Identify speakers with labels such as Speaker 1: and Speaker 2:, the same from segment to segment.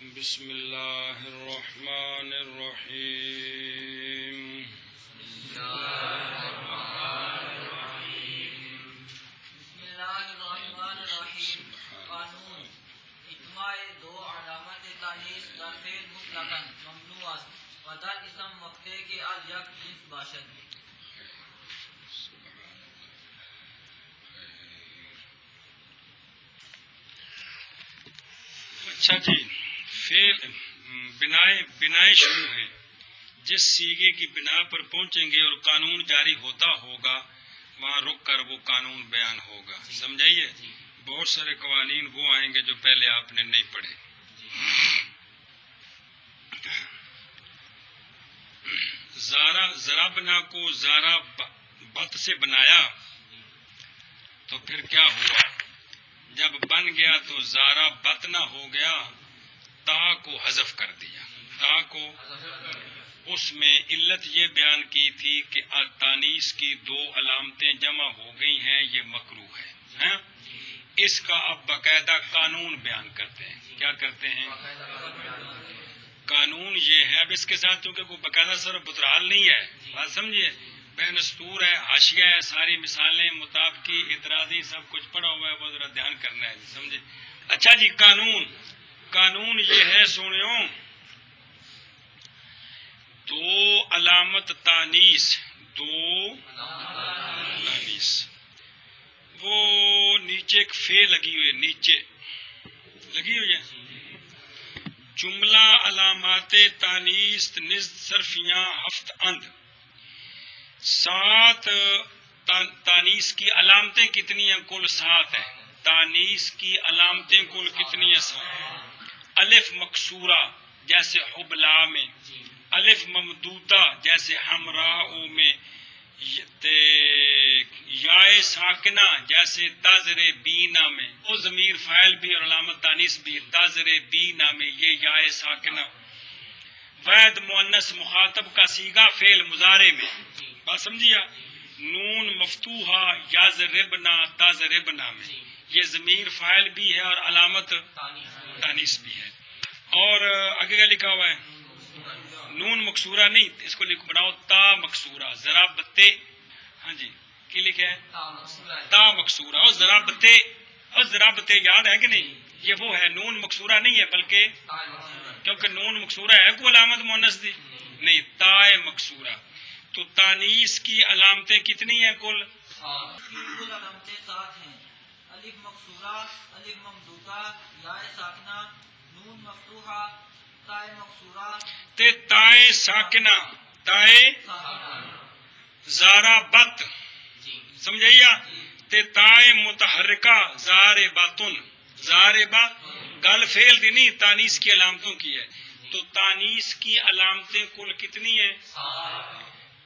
Speaker 1: بسم اللہ الرحمن الرحیم
Speaker 2: بسم اللہ الرحمن الرحیم قانون اجماع دو علامت تانیث در فعل مطلقاً ممنوع است و در اسم مقطع کے از یک جنس باشد.
Speaker 1: اچھا جی، فعل بنائے شروع ہے. جس سیغے کی بنا پر پہنچیں گے اور قانون جاری ہوتا ہوگا وہاں رک کر وہ قانون بیان ہوگا. سمجھائیے، بہت سارے قوانین وہ آئیں گے جو پہلے آپ نے نہیں پڑھے. ضربنا کو زارا بت سے بنایا تو پھر کیا ہوا؟ جب بن گیا تو زارا بتنا ہو گیا، تا کو حذف کر دیا. تا کو اس میں علت یہ بیان کی تھی کہ تانیث کی دو علامتیں جمع ہو گئی ہیں، یہ مکروہ ہے. اس کا اب باقاعدہ قانون بیان کرتے ہیں. کیا کرتے ہیں؟ قانون یہ ہے. اب اس کے ساتھ چونکہ کوئی باقاعدہ سر بترال نہیں ہے، بات سمجھیے، بین استور ہے، حاشیہ ہے، ساری مثالیں، مطابقی، اعتراضی، سب کچھ پڑا ہوا ہے، وہ ذرا دھیان کرنا ہے. سمجھے؟ اچھا جی، قانون یہ ہے، سنو، دو علامت تانیث، وہ نیچے ایک فے لگی ہوئی ہے، نیچے لگی ہوئی ہے. جملہ علامات تانیث نزد صرفیاں ہفت اند. 7 تانیث کی علامتیں کتنی ہیں؟ کل 7 ہیں. تانیث کی علامتیں کل کتنی ہیں؟ 7. الف مکسورہ جیسے حبلا میں، الف ممدودہ جیسے ہمراہ میں، یائے ساکنہ جیسے تاظر بینا میں. وہ ضمیر فاعل بھی اور علامت تانیث بھی. تاظر بینا میں یہ یائے ساکنہ. واحد مؤنث مخاطب کا صیغہ فعل مضارع میں، بات سمجھیا. نون مفتوحہ یضربنا تضربنا میں، یہ ضمیر فاعل بھی ہے اور علامت تانیث بھی ہے. اور آگے کیا لکھا ہوا ہے؟ نون مکسورہ نہیں، اس کو بناؤ تا مکسورہ. ضربتے، ہاں جی، کی لکھا ہے؟ تا مکسورہ. اور ضربتے یاد ہے کہ نہیں؟ یہ وہ ہے، نون مکسورہ نہیں ہے بلکہ، کیونکہ نون مکسورہ ہے کوئی علامت مؤنث دی نہیں، تا مکسورہ. تو تانیث کی علامتیں کتنی ہیں کل؟
Speaker 2: کل علامتیں 7 ہیں. الف مکسورہ، الف ممدودہ، یائے ساکنہ، نون مفتوحہ، تائے مکسورہ
Speaker 1: تے تائے ساکنہ، تائے زارا بت، سمجھائیا. تے تائے متحرکہ زارباتن، زاربا گل فعل دی نہیں، تانیث کی علامتوں کی ہے. تو تانیث کی علامتیں کل کتنی ہیں؟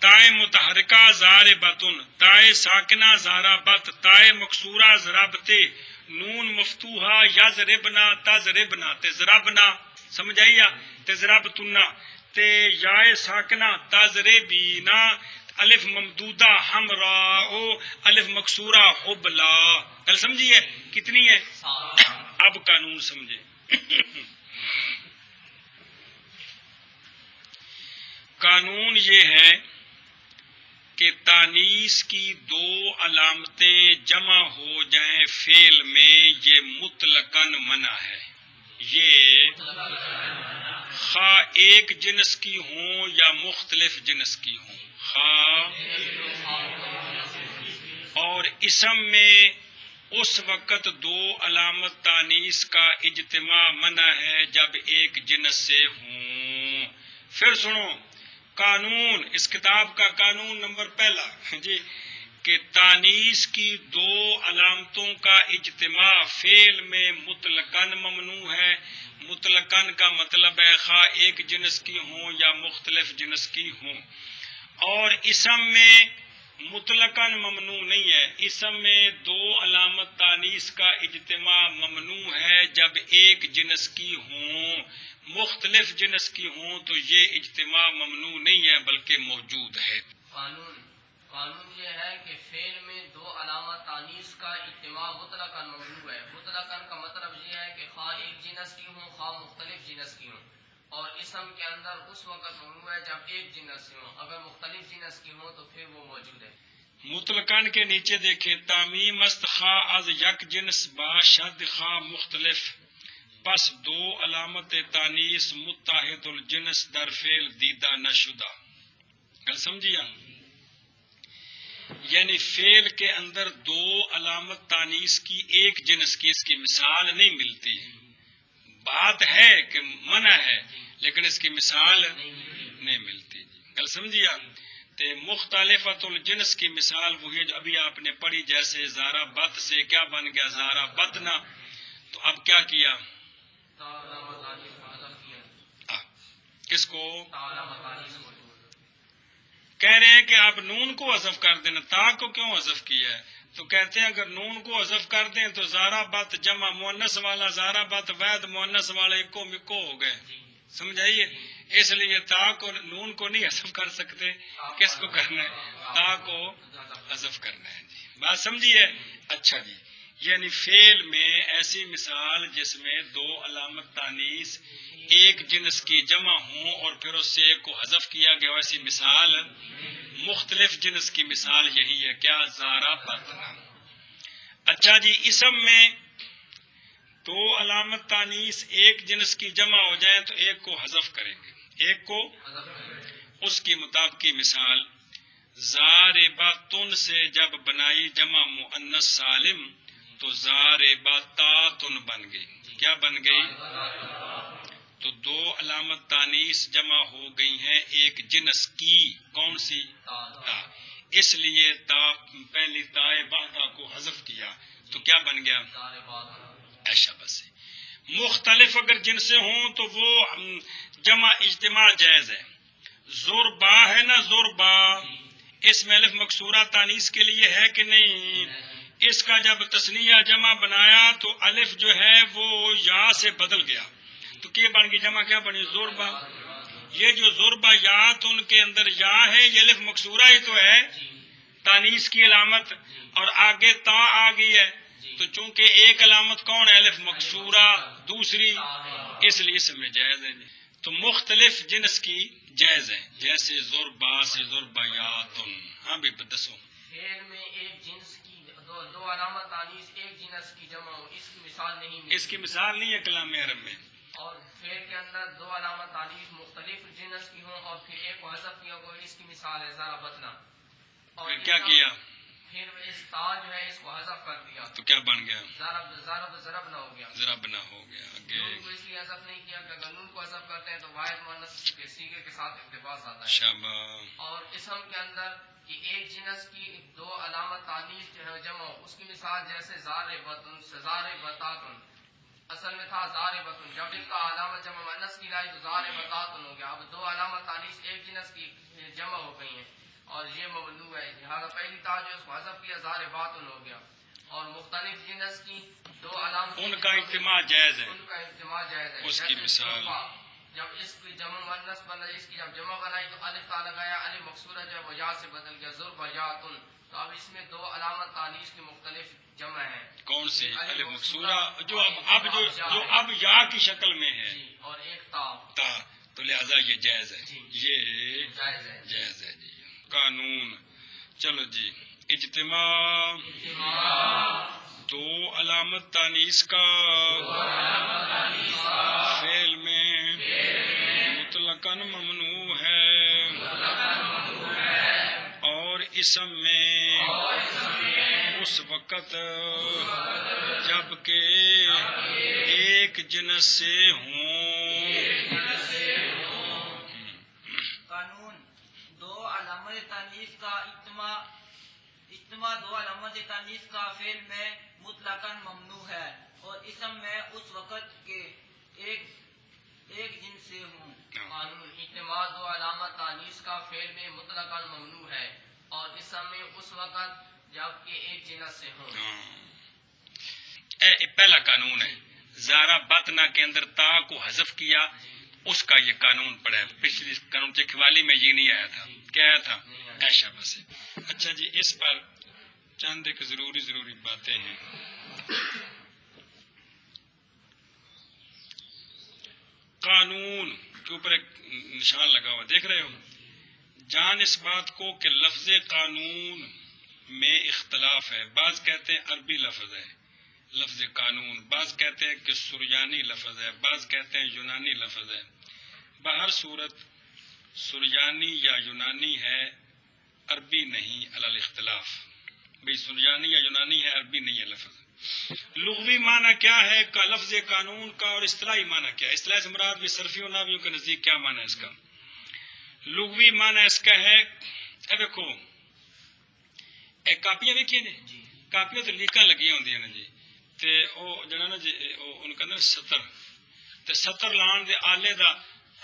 Speaker 1: تائے متحرکہ زارباتن، تائے ساکنہ زاربت، تائے مکسورہ ضربتے، نون مفتوحہ یضربنا تضربنا، تے ضربنا سمجھائیا، تے ضربتنا، تے یائے ساکنہ تضربینا، الف ممدودہ ہمراہ، الف مکسورہ حبلا. گل سمجھیے کتنی ہے؟ اب قانون سمجھے. قانون یہ ہے کہ تانیث کی 2 علامتیں جمع ہو جائیں فعل میں، یہ مطلقاً منع ہے. یہ خواہ ایک جنس کی ہوں یا مختلف جنس کی ہوں. اور اسم میں اس وقت 2 علامت تانیث کا اجتماع منع ہے جب ایک جنس سے ہوں. پھر سنو قانون، اس کتاب کا قانون نمبر 1 جی، کہ تانیث کی 2 علامتوں کا اجتماع فعل میں مطلقاً ممنوع ہے. مطلقاً کا مطلب ہے خواہ ایک جنس کی ہوں یا مختلف جنس کی ہوں. اور اسم میں مطلقاً ممنوع نہیں ہے. اسم میں 2 علامت تانیث کا اجتماع ممنوع ہے جب ایک جنس کی ہوں. مختلف جنس کی ہوں تو یہ اجتماع ممنوع نہیں ہے بلکہ موجود ہے.
Speaker 3: قانون یہ ہے کہ فعل میں دو علامت تانیث کا اجتماع مطلقاً ممنوع ہے. مطلقاً کا مطلب یہ ہے کہ خواہ ایک جنس کی ہوں خواہ مختلف جنس کی ہوں. اور اسم کے اندر اس وقت ممنوع ہے جب ایک جنس کی ہوں. اگر مختلف جنس کی ہوں تو پھر وہ موجود ہے.
Speaker 1: مطلقاً کے نیچے دیکھیں تعمیم است خواہ از یک جنس با شد خواہ مختلف، پس دو علامت تانیث متحد الجنس در فعل دیدہ نشدہ. گل سمجھیا؟ یعنی فعل کے اندر دو علامت تانیث کی ایک جنس کی اس کی مثال نہیں ملتی. بات ہے کہ منع ہے لیکن اس کی مثال نہیں ملتی. گل سمجھیا؟ تے مختلفت الجنس کی مثال وہی جو ابھی آپ نے پڑھی، جیسے زارا بت سے کیا بن گیا؟ زارا بدنا. تو اب کیا کیا؟ کس کو؟ کہہ رہے ہیں کہ آپ نون کو حذف کر دینا، تا کو کیوں حذف کیا ہے؟ تو کہتے ہیں اگر نون کو حذف کر دیں تو زارا بت جمع مونس والا، زارا بت وید مونس والا اکو مکو ہو گئے. سمجھائیے؟ اس لیے تا کو نون کو نہیں حذف کر سکتے. کس کو کرنا ہے؟ تا کو حذف کرنا ہے. جی بات سمجھیے؟ اچھا جی، یعنی فعل میں ایسی مثال جس میں دو علامت تانیث ایک جنس کی جمع ہوں اور پھر اس سے ایک کو حذف کیا گیا، ایسی مثال مختلف جنس کی مثال یہی ہے. کیا؟ زارا بتنا. اچھا جی، اسم میں دو علامت تانیث ایک جنس کی جمع ہو جائیں تو ایک کو حذف کریں گے، ایک کو. اس کی مطابقی مثال زارباتن سے جب بنائی جمع مؤنث سالم تو زارباتاتن بن گئی. کیا بن گئی؟ تو دو علامت تانیث جمع ہو گئی ہیں ایک جنس کی. کون سی؟ اس لیے تا پہلی تائے بعدہ کو حذف کیا تو کیا بن گیا؟ ایشا بس. مختلف اگر جنسیں ہوں تو وہ جمع اجتماع جائز ہے. زربا ہے نا، زربا اس میں الف مکسورہ تانیث کے لیے ہے کہ نہیں؟ اس کا جب تثنیہ جمع بنایا تو الف جو ہے وہ یا سے بدل گیا تو کیا بن گئی؟ جمع کیا بنی؟ زربا. یہ جو زربا یا تو ان کے اندر یا ہے، یہ الف مکسورہ ہی تو ہے تانیث کی علامت، اور آگے تا آ گئی ہے. تو چونکہ ایک علامت کون ہے؟ الف مکسورہ، دوسری اس لیے اس میں جائز ہے. تو مختلف جنس کی جائز ہے، جیسے زربا سے زربیاتن. ہاں بھی دسو.
Speaker 3: فعل میں ایک جنس کی دو علامت تانیث ایک جنس کی جمع ہو، اس کی مثال نہیں ملتی.
Speaker 1: اس کی مثال نہیں ہے کلام عرب میں.
Speaker 3: اور فعل کے اندر دو علامت تانیث مختلف جنس کی ہوں اور پھر ایک کو حذف کیا ہو، اس کی مثال ہے زارا بتنا. اور
Speaker 1: پھر کیا کیا؟
Speaker 3: پھر اس تا جو ہے اس کو حذف کر دیا
Speaker 1: تو کیا بن گیا؟
Speaker 3: ضرب نہ ہو گیا.
Speaker 1: ضرب نہ ہو گیا.
Speaker 3: نون کو اس لیے حذف نہیں کیا کہ اگر نون کو حذف کرتے ہیں تو واحد مؤنث کے صیغے کے ساتھ اقتباس آتا ہے.
Speaker 1: شاباش.
Speaker 3: اور اسم کے اندر کہ ایک جنس کی دو علامت تانیث جو ہے جمع ہو، اس کی مثال جیسے زاربتن سے زاربتاتن. اصل میں تھا زاربتن، جب اس کا علامت جمع مؤنث کی لائی تو زاربتاتن ہو گیا. اب دو علامت تانیث ایک جنس کی جمع ہو گئی ہیں اور یہ ممنوع ہے، لہٰذا پہلی تا جو اس کو حذف کیا زارباتن ہو گیا. اور مختلف جنس کی دو علامت
Speaker 1: ان کا اجتماع جائز ہے.
Speaker 3: ان کا اجتماع جائز ہے.
Speaker 1: اس کی مثال
Speaker 3: جب اس کی جمع مؤنث بنائی، اس کی جب جمع بنائی تو الف تا لگایا، الف مکسورہ جو ہے وہ یا سے بدل گیا زربیاتن. تو اب اس میں دو علامت تانیث کی مختلف جمع ہے.
Speaker 1: کون سی؟ الف مکسورہ جو اب یا کی شکل میں ہے،
Speaker 3: اور ایک تا.
Speaker 1: تو لہذا یہ جائز ہے. یہ جائز ہے جی. قانون. چلو جی، اجتماع دو علامت تانیث کا فعل میں مطلقاً ممنوع ہے اور اسم میں اس وقت جب کہ ایک جنس سے ہوں.
Speaker 2: قانون دو علامت تانیث کا اجتماع دو علامت تانیث کا فعل میں مطلقاً ممنوع ہے اور اسم میں اس وقت کے ایک جنس سے ہوں.
Speaker 3: قانون اجتماع دو علامت تانیث کا فعل میں مطلقاً ممنوع ہے اور اسم میں اس وقت جب کہ ایک جنس سے ہوں.
Speaker 1: پہلا قانون ہے زارا بتنا کے اندر تا کو حذف کیا، اس کا یہ قانون پڑا ہے. پچھلی قانون چکھوالی میں یہ نہیں آیا تھا. کیا آیا تھا؟ ایشا بس. اچھا جی، اس پر چند ایک ضروری باتیں ہیں. قانون کے اوپر ایک نشان لگا ہوا دیکھ رہے ہو. جان اس بات کو کہ لفظ قانون میں اختلاف ہے. بعض کہتے ہیں عربی لفظ ہے لفظ قانون، بعض کہتے ہیں کہ سریانی لفظ ہے، بعض کہتے ہیں یونانی لفظ ہے. بہر صورت سریانی یا یونانی ہے، عربی نہیں، علی الاختلاف. بھئی سریانی یا یونانی ہے، عربی نہیں ہے لفظ. لغوی معنی کیا ہے کا لفظ قانون کا، اور اصطلاحی معنی کیا ہے؟ اصطلاح سے مراد بھی صرفیوں ناویوں کے نزدیک کیا معنی ہے اس کا؟ لغوی معنی اس کا ہے، دیکھو ایک کاپیاں دیکھیے جی، کاپیاں تو لیکاں لگی ہوندی ہیں جی، تے او جڑا نا جی ان کا نا ستر، تے ستر لان دے آلے دا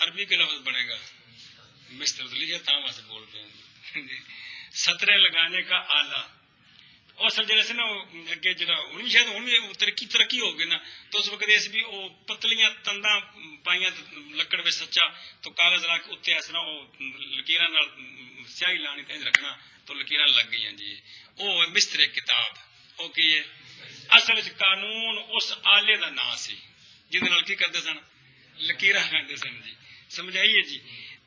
Speaker 1: عربی کے لفظ بنے گا مستر. تو لکھے تاں واسطے بول پہ جی، سترے لگانے کا آلہ. اور سر جیسے سے نا اگے جڑا ہوں شاید ہوں ترقی ہو گئی نا، تو اس وقت اس بھی وہ پتلیاں تنداں پائیاں لکڑ میں سچا تو کاغذ رکھ اتنے اس طرح وہ لکیراں سیاہی لانی تے رکھنا تو لکیراں لگ گئی جی. وہ مستر کتاب وہ کی ہے اصل قانون اس آلے دا نام سی جہد نال کی کرتے سن لکیراں کرتے سن جی. سمجھائیے جی.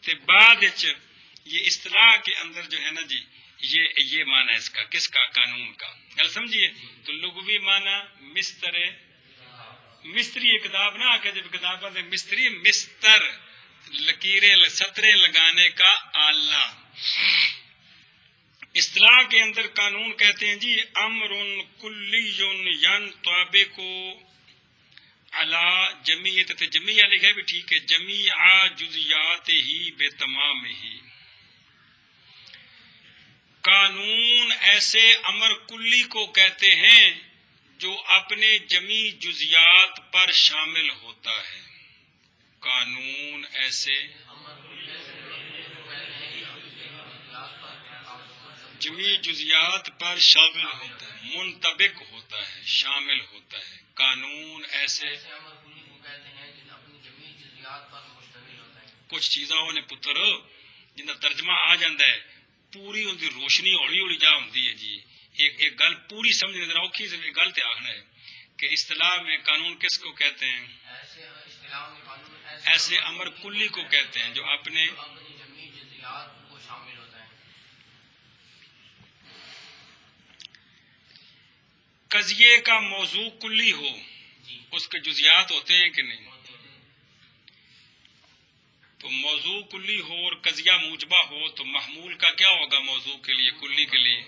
Speaker 1: تے بعد یہ اصطلاح کے اندر جو ہے نا جی یہ معنی ہے اس کا، کس کا؟ قانون کا. گل سمجھیے. تو لغوی معنی مستری کتاب نہ آ کے جب کتابوں میں مستری مستر لکیریں سترے لگانے کا آلہ. اصطلاح کے اندر قانون کہتے ہیں جی امر کلی ینطبق علی جمیعت، جمیع لکھا بھی ٹھیک ہے، جمیع جزیات ہی بے تمام ہی. قانون ایسے امر کلی کو کہتے ہیں جو اپنے جمی جزیات پر شامل ہوتا ہے. قانون ایسے جمی جزیات پر شامل ہوتا ہے، منطبق ہوتا ہے، شامل ہوتا ہے. قانون ایسے کچھ چیزاں نے پتر جن کا ترجمہ آ جاتا ہے پوری ان کی روشنی ہولی ہولی جا ہوتی ہے جی. ایک گل پوری سمجھنے ذرا اوکھی سے گل تے آخنا ہے کہ اصطلاح میں قانون کس کو کہتے ہیں؟ ایسے امر کلی کو کہتے ہیں جو اپنے قضیے کا موضوع کلی ہو، اس کے جزیات ہوتے ہیں کہ نہیں؟ تو موضوع کلی ہو اور قضیہ موجبہ ہو تو محمول کا کیا ہوگا موضوع کے لیے، کلی کے لیے؟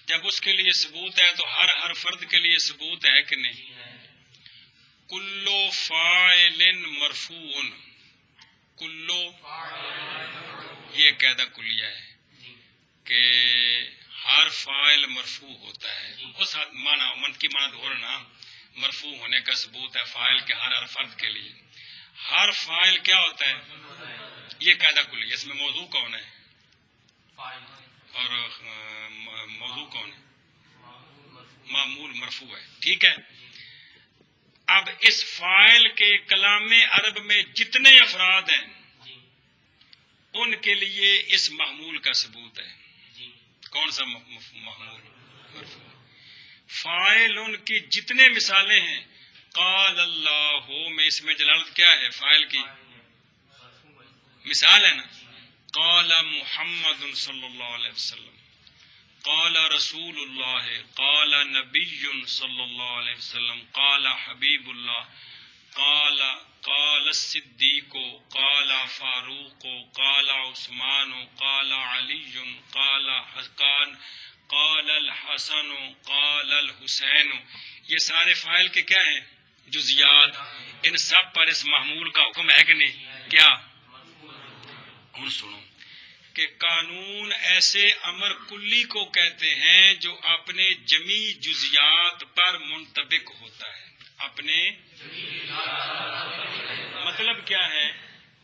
Speaker 1: جب اس کے لیے ثبوت ہے تو ہر فرد کے لیے ثبوت ہے کہ نہیں؟ کلو فاعل مرفوع، کلو یہ قاعدہ کلیہ ہے کہ ہر فاعل مرفوع ہوتا ہے. اس معنی منطقی معنی تو ہونا مرفوع ہونے کا ثبوت ہے فاعل کے ہر فرد کے لیے. ہر فاعل کیا ہوتا ہے؟ یہ قاعدہ کلیہ. اس میں موضوع کون ہے اور موضوع کون ہے؟ معمول مرفوع ہے. ٹھیک ہے. اب اس فاعل کے کلام عرب میں جتنے افراد ہیں ان کے لیے اس محمول کا ثبوت ہے. کون سا محمول؟ مرفوع. فاعل ان کی جتنے مثالیں ہیں قال اللہ میں اس میں جلالت کیا ہے؟ فاعل کی مثال ہے نا. قال محمد صلی اللہ علیہ وسلم، قال رسول اللہ، قال نبی صلی اللہ علیہ وسلم، قال حبیب اللہ، قال الصدیق، قال فاروق، قال عثمان، قال علی، قال الحسن، قال الحسین. یہ سارے فاعل کے کیا ہیں؟ جزیات. ان سب پر اس محمول کا حکم ہے کہ نہیں؟ کیا؟ ہن سنو کہ قانون ایسے امر کلی کو کہتے ہیں جو اپنے جمی جزیات پر منطبق ہوتا ہے. اپنے مطلب کیا ہے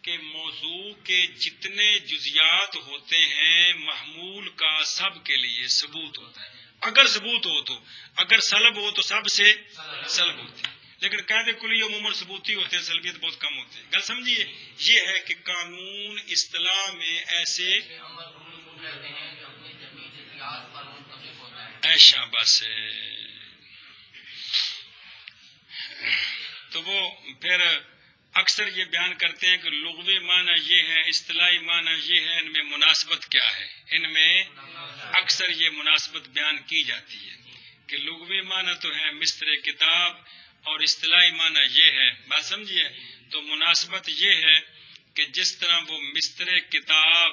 Speaker 1: کہ موضوع کے جتنے جزیات ہوتے ہیں محمول کا سب کے لیے ثبوت ہوتا ہے. اگر ثبوت ہو تو، اگر سلب ہو تو سب سے سلب ہوتی ہے. لیکن قاعدے کلی عموماً ثبوتی ہوتے ہیں، سلبیت بہت کم ہوتے ہیں. گل سمجھیے، یہ ہے کہ قانون اصطلاح میں ایسے
Speaker 3: کہتے ہیں جو اپنی طبی جزیات پر منطبق ہوتا ہے.
Speaker 1: ایشا بس تو وہ پھر اکثر یہ بیان کرتے ہیں کہ لغوی معنی یہ ہے، اصطلاحی معنی یہ ہے، ان میں مناسبت کیا ہے. ان میں اکثر یہ مناسبت بیان کی جاتی ہے کہ لغوی معنی تو ہے مستر کتاب اور اصطلاحی معنی یہ ہے. بات سمجھیے، تو مناسبت یہ ہے کہ جس طرح وہ مستر کتاب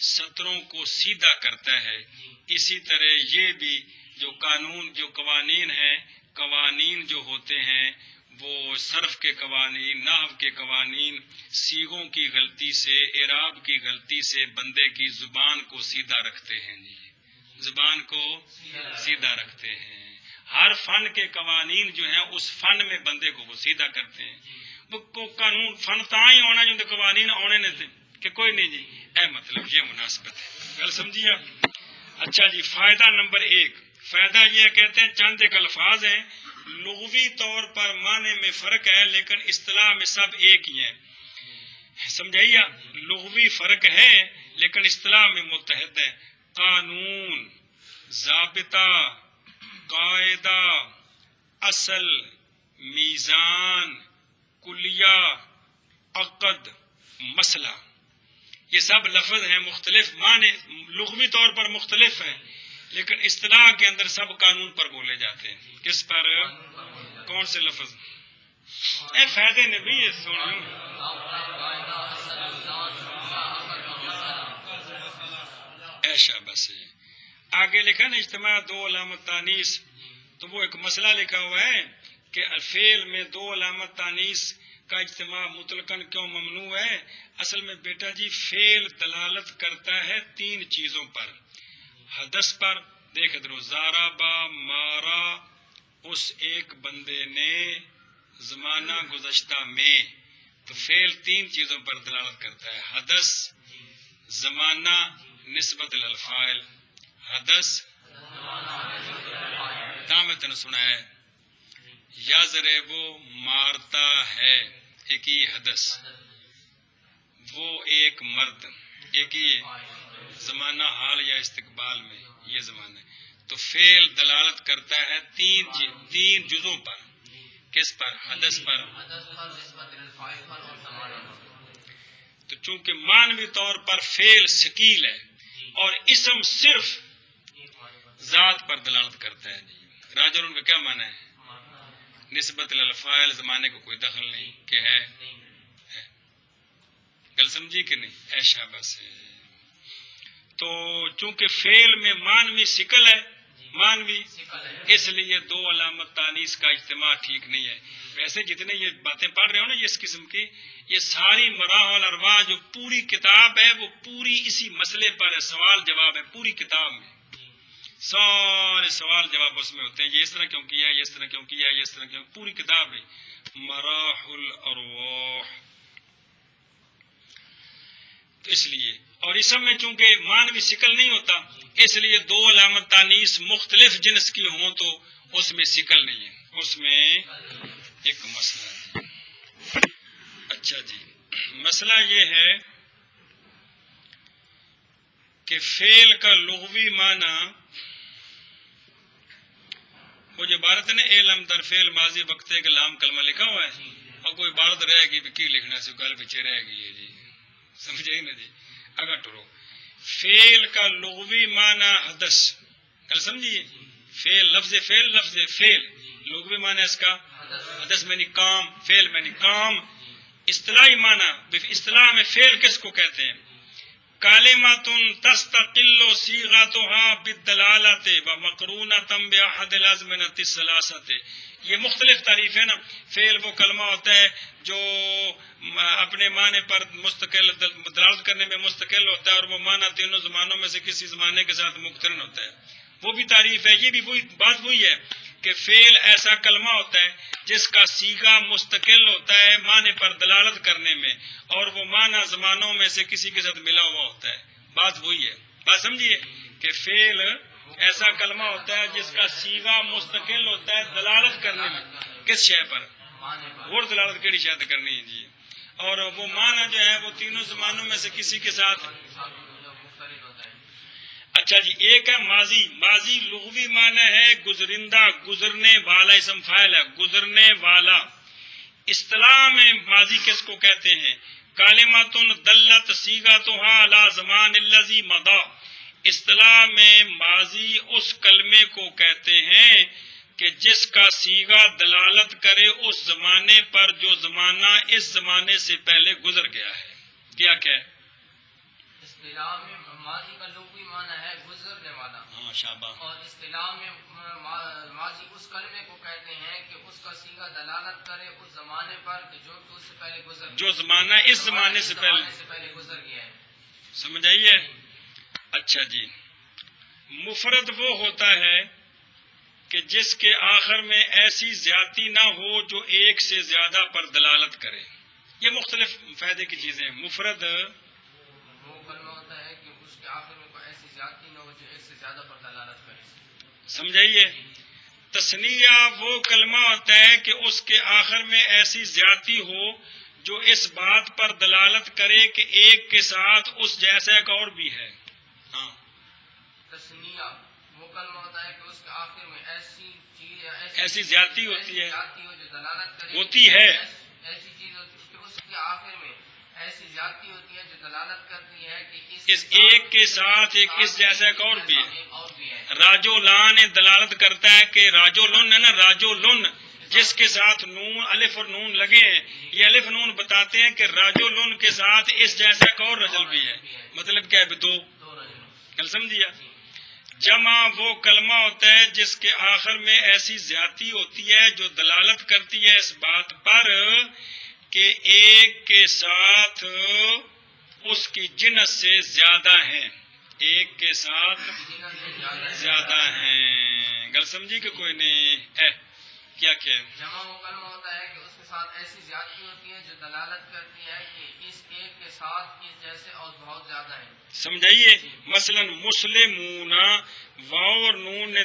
Speaker 1: سطروں کو سیدھا کرتا ہے، اسی طرح یہ بھی جو قانون، جو قوانین ہیں، قوانین جو ہوتے ہیں وہ صرف کے قوانین، نحو کے قوانین، صیغوں کی غلطی سے، اعراب کی غلطی سے بندے کی زبان کو سیدھا رکھتے ہیں. جی، زبان کو سیدھا رکھتے ہیں. ہر فن کے قوانین جو ہیں اس فن میں بندے کو وہ سیدھا کرتے ہیں. وہ کو قانون فن تاں ہی ہونا جو قوانین آنے نے تھے کہ کوئی نہیں. جی اے مطلب یہ مناسبت ہے. گل سمجھیے آپ. اچھا جی، فائدہ نمبر 1. فائدہ یہ کہتے ہیں چند ایک الفاظ ہیں، لغوی طور پر معنی میں فرق ہے لیکن اصطلاح میں سب ایک ہی ہیں. سمجھائیے، لغوی فرق ہے لیکن اصطلاح میں متحد ہے. قانون، ضابطہ، قاعدہ، اصل، میزان، کلیہ، عقد، مسئلہ، یہ سب لفظ ہیں، مختلف معنی لغوی طور پر مختلف ہیں لیکن اصطلاح کے اندر سب قانون پر بولے جاتے ہیں. کس پر؟ کون سے لفظ؟ اے فائدے نے بھی یہ سنو. ایشا بس آگے لکھا نا اجتماع دو علامت تانیث، تو وہ ایک مسئلہ لکھا ہوا ہے کہ الفعل میں دو علامت تانیث کا اجتماع مطلقاً کیوں ممنوع ہے. اصل میں بیٹا جی فعل دلالت کرتا ہے 3 چیزوں پر. حدث پر، دیکھ ادھر، ضربا، مارا اس ایک بندے نے زمانہ گزشتہ میں، تو فعل 3 چیزوں پر دلالت کرتا ہے. حدث، زمانہ، نسبت للفاعل. حدث میں تنے سنا ہے، یضربو مارتا ہے، ایک ہی حدث، وہ ایک مرد، ایک ہی زمانہ حال یا استقبال میں، یہ زمانہ. تو فعل دلالت کرتا ہے 3 جزوں پر. کس پر؟ حدث پر. تو چونکہ معنوی طور پر فعل ثقیل ہے اور اسم صرف ذات پر دلالت کرتا ہے. راجل ان کا کیا معنی ہے؟ نسبت للفاعل، زمانے کو کوئی دخل نہیں کہ ہے. گل سمجھی کہ نہیں؟ ایشا بس. تو چونکہ فعل میں معنوی ثقل ہے، معنوی، اس لیے 2 علامت تانیث کا اجتماع ٹھیک نہیں ہے. ویسے جتنے یہ باتیں پڑھ رہے ہو نا یہ اس قسم کی، یہ ساری مراحل ارواح جو پوری کتاب ہے وہ پوری اسی مسئلے پر ہے. سوال جواب ہے پوری کتاب میں، سارے سوال جواب اس میں ہوتے ہیں. یہ اس طرح کیوں کیا، یہ اس طرح کیوں کیا، یہ اس طرح کیوں، پوری کتاب ہے مراحل الارواح. تو اس لیے، اور اسم میں چونکہ معنوی ثقل نہیں ہوتا اس لیے 2 علامت تانیث مختلف جنس کی ہوں تو اس میں ثقل نہیں ہے. اس میں ایک مسئلہ ہے. اچھا جی، مسئلہ یہ ہے کہ فعل کا لغوی معنی، وہ جو عبارت ہے نا علم در فعل ماضی وقتے کے لام کلمہ لکھا ہوا ہے، اور کوئی عبارت رہے گی بھی کی لکھنا سے گل پیچھے رہ گئی ہے. جی سمجھے نا جی. اگر ٹرو فعل کا لغوی معنی حدث، گل سمجھیے، فعل لفظ فعل لغوی معنی اس کا حدث میں نہیں کام، فعل میں نہیں کام. اصطلاحی معنی، اصطلاح میں فعل کس کو کہتے ہیں؟ کلمۃ تستقل صیغتها بالدلالۃ ومقرونۃ باحد الازمنۃ الثلاثۃ. یہ مختلف تعریف ہے نا. فعل وہ کلمہ ہوتا ہے جو اپنے معنی پر مستقل دلالت کرنے میں مستقل ہوتا ہے اور وہ معنی 3 زمانوں میں سے کسی زمانے کے ساتھ مقترن ہوتا ہے. وہ بھی تعریف ہے. یہ بھی وہی بات وہی ہے کہ فعل ایسا کلمہ ہوتا ہے جس کا صیغہ مستقل ہوتا ہے معنی پر دلالت کرنے میں اور وہ معنی زمانوں میں سے کسی کے ساتھ ملا ہوا ہوتا ہے. بات وہی ہے. بات سمجھیے کہ فعل ایسا کلمہ ہوتا ہے جس کا صیغہ مستقل ہوتا ہے دلالت کرنے میں. کس شے پر؟
Speaker 3: معنی پر
Speaker 1: اور دلالت کیڑی شاید کرنی ہے جی. اور وہ معنی جو ہے وہ تینوں زمانوں میں سے کسی کے ساتھ.
Speaker 3: مختلف ہوتا ہے.
Speaker 1: اچھا جی، ایک ہے ماضی. ماضی لغوی معنی ہے گزرندہ، گزرنے والا، اسم فاعل ہے گزرنے والا. اصطلاح میں ماضی کس کو کہتے ہیں؟ کلمۃ دلت صیغتها علی زمان الذی مضی. اصطلاح میں ماضی اس کلمے کو کہتے ہیں کہ جس کا صیغہ دلالت کرے اس زمانے پر جو زمانہ اس زمانے سے پہلے گزر گیا ہے. کیا کہ
Speaker 3: اصطلاح میں ماضی کا لغوی معنی ہے گزرنے والا.
Speaker 1: ہاں شاباش.
Speaker 3: اور اصطلاح میں ماضی اس کلمے کو کہتے ہیں کہ اس کا صیغہ دلالت کرے اس زمانے پر کہ جو کہ اس سے پہلے گزر
Speaker 1: جو زمانہ اس زمانے سے
Speaker 3: پہلے گزر گیا ہے.
Speaker 1: سمجھ آئیے؟ اچھا جی، مفرد وہ ہوتا ہے کہ جس کے آخر میں ایسی زیادتی نہ ہو جو ایک سے زیادہ پر دلالت کرے. یہ مختلف فائدے کی چیزیں ہیں. مفرد
Speaker 3: وہ کلمہ ہوتا ہے کہ اس کے آخر میں کوئی ایسی زیادتی نہ ہو جو ایک سے زیادہ پر دلالت کرے.
Speaker 1: سمجھائیے؟ تثنیہ وہ کلمہ ہوتا ہے کہ اس کے آخر میں ایسی زیادتی ہو جو اس بات پر دلالت کرے کہ ایک کے ساتھ اس جیسا ایک اور بھی ہے. ہاں.
Speaker 3: تثنیہ وہ کلمہ ہوتا ہے کہ اس کے آخر میں ایسی چیز
Speaker 1: ایسی زیادتی ہوتی ہے
Speaker 3: زیادتی ہو جو دلالت کرے
Speaker 1: ہوتی ہے.
Speaker 3: ایسی چیز ہوتی ہے کہ اس کے آخر میں ایسی زیادتی ہوتی ہے جو دلالت کرتی ہے کہ
Speaker 1: اس ایک کے ساتھ ایک اس جیسا ایک اور بھی ہے.
Speaker 3: اور بھی ہے.
Speaker 1: راجو لان دلالت کرتا ہے کہ راجو لن ہے نا، راجو لن جس کے ساتھ نون الف اور نون لگے ہیں، یہ الف نون بتاتے ہیں کہ راجو لن کے ساتھ اس جیسا ایک اور رجل بھی ہے. مطلب کیا ہے؟ دو. کل سمجھیا؟ جمع وہ کلمہ ہوتا ہے جس کے آخر میں ایسی زیادتی ہوتی ہے جو دلالت کرتی ہے اس بات پر کہ ایک کے ساتھ اس کی جنس سے زیادہ ہیں. ایک کے ساتھ زیادہ ہیں. گل سمجھی کہ کوئی نہیں ہے؟ کیا کہ
Speaker 3: جمع وہ کلمہ ہوتا ہے کہ اس کے ساتھ ایسی زیادتی ہوتی ہے جو دلالت کرتی ہے کہ اس ایک کے ساتھ اس جیسے اور بہت زیادہ ہیں.
Speaker 1: سمجھائیے؟ مثلا مسلمون، واو اور نون نے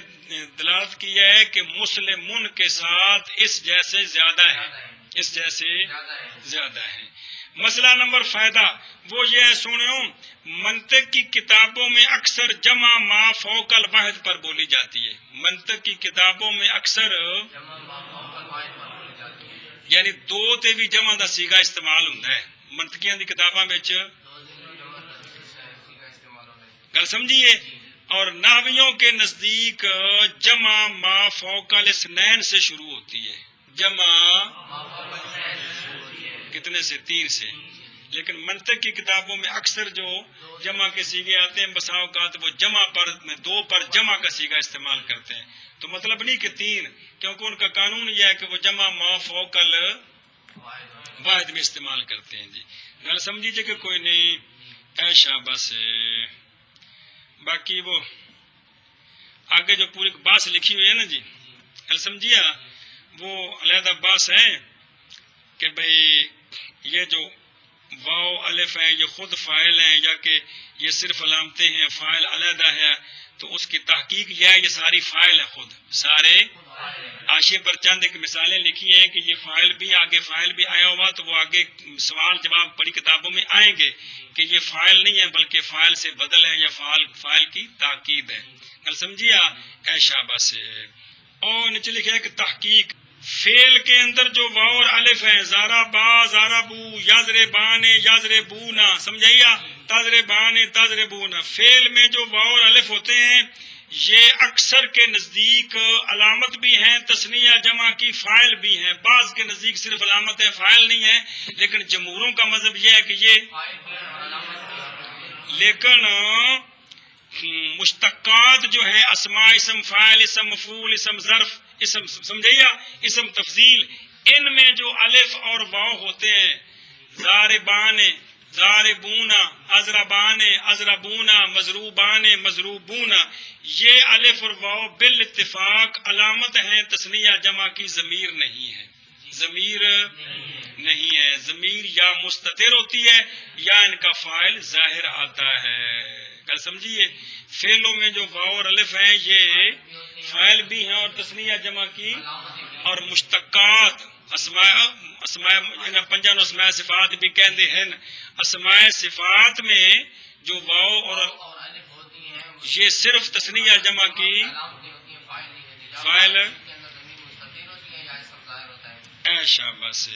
Speaker 1: دلالت کیا ہے کہ مسلمون کے ساتھ اس جیسے زیادہ ہے، اس جیسے زیادہ ہے. مسئلہ نمبر فائدہ وہ یہ ہے، سنو، منطق کی کتابوں میں اکثر جمع ما فوق الواحد پر بولی جاتی ہے. منطق کی کتابوں میں اکثر یعنی دو تے بھی جمع دا صیغہ استعمال ہوتا ہے منطقیاں دی کتاباں وچ. گل سمجھیے؟ اور نحویوں کے نزدیک جمع ما فوق الاثنین سے شروع ہوتی ہے. جمع کتنے سے؟ 3 سے. لیکن منطق کی کتابوں میں اکثر جو جمع کے صیغے آتے ہیں بسا اوقات وہ جمع پر 2 پر جمع کا صیغہ استعمال کرتے ہیں. تو مطلب نہیں کہ 3، کیونکہ ان کا قانون یہ ہے کہ وہ جمع ما فوق الواحد میں استعمال کرتے ہیں. جی گل سمجھیے کہ کوئی نہیں؟ ایشا بس. باقی وہ آگے جو پوری باس لکھی ہوئی ہے نا جی، گل سمجھیا، وہ علیحدہ باس ہے کہ بھئی یہ جو واو الف ہے یہ خود فاعل ہیں یا کہ یہ صرف علامتیں ہیں، فاعل علیحدہ ہے. تو اس کی تحقیق یہ ہے یہ ساری فاعل ہے، خود سارے. حاشیے پر چند ایک مثالیں لکھی ہیں کہ یہ فاعل بھی آگے فاعل بھی آیا ہوا، تو وہ آگے سوال جواب بڑی کتابوں میں آئیں گے کہ یہ فاعل نہیں ہے بلکہ فاعل سے بدل ہے یا فاعل کی تاکید ہے. گل سمجھیا؟ ایشا بس. اور نیچے لکھا ہے کہ تحقیق فعل کے اندر جو واو اور الف ہیں، زارا با زارا بو، یازر بان یازر بو نا، سمجھائیا؟ تازر بان تازر بو نا. فعل میں جو واو اور الف ہوتے ہیں یہ اکثر کے نزدیک علامت بھی ہیں، تثنیہ جمع کی فاعل بھی ہیں. بعض کے نزدیک صرف علامت ہے، فاعل نہیں ہے. لیکن جمہوروں کا مذہب یہ ہے کہ یہ لیکن مشتقات جو ہیں اسماء، اسم فاعل، اسم مفعول، اسم ظرف، اسم سمجھیا، اسم تفضیل، ان میں جو الف اور واو ہوتے ہیں، ضاربان ضاربون، اضربان اضربون، مضروبان مضروبون، یہ الف اور واو بالاتفاق علامت ہیں تثنیہ جمع کی، ضمیر نہیں ہے. ضمیر نہیں ہے. ضمیر یا مستتر ہوتی ہے یا ان کا فاعل ظاہر آتا ہے. کل سمجھیے؟ فعلوں میں جو واو اور الف ہیں یہ فاعل بھی ہیں اور تثنیہ جمع کی. اور مشتقات اسماء انہاں پنجاں نوں اسماء صفات بھی کہندے ہیں. اسماء صفات میں جو واو اور
Speaker 3: اور الف ہوتی ہیں وہ
Speaker 1: یہ صرف تثنیہ جمع کی
Speaker 3: علامتیں ہوتی ہیں، فاعل نہیں ہوتی.
Speaker 1: فاعل
Speaker 3: کے اندر ضمیر مستتر ہوتی ہے یا اسم ظاہر ہوتا ہے.
Speaker 1: اے شاباش.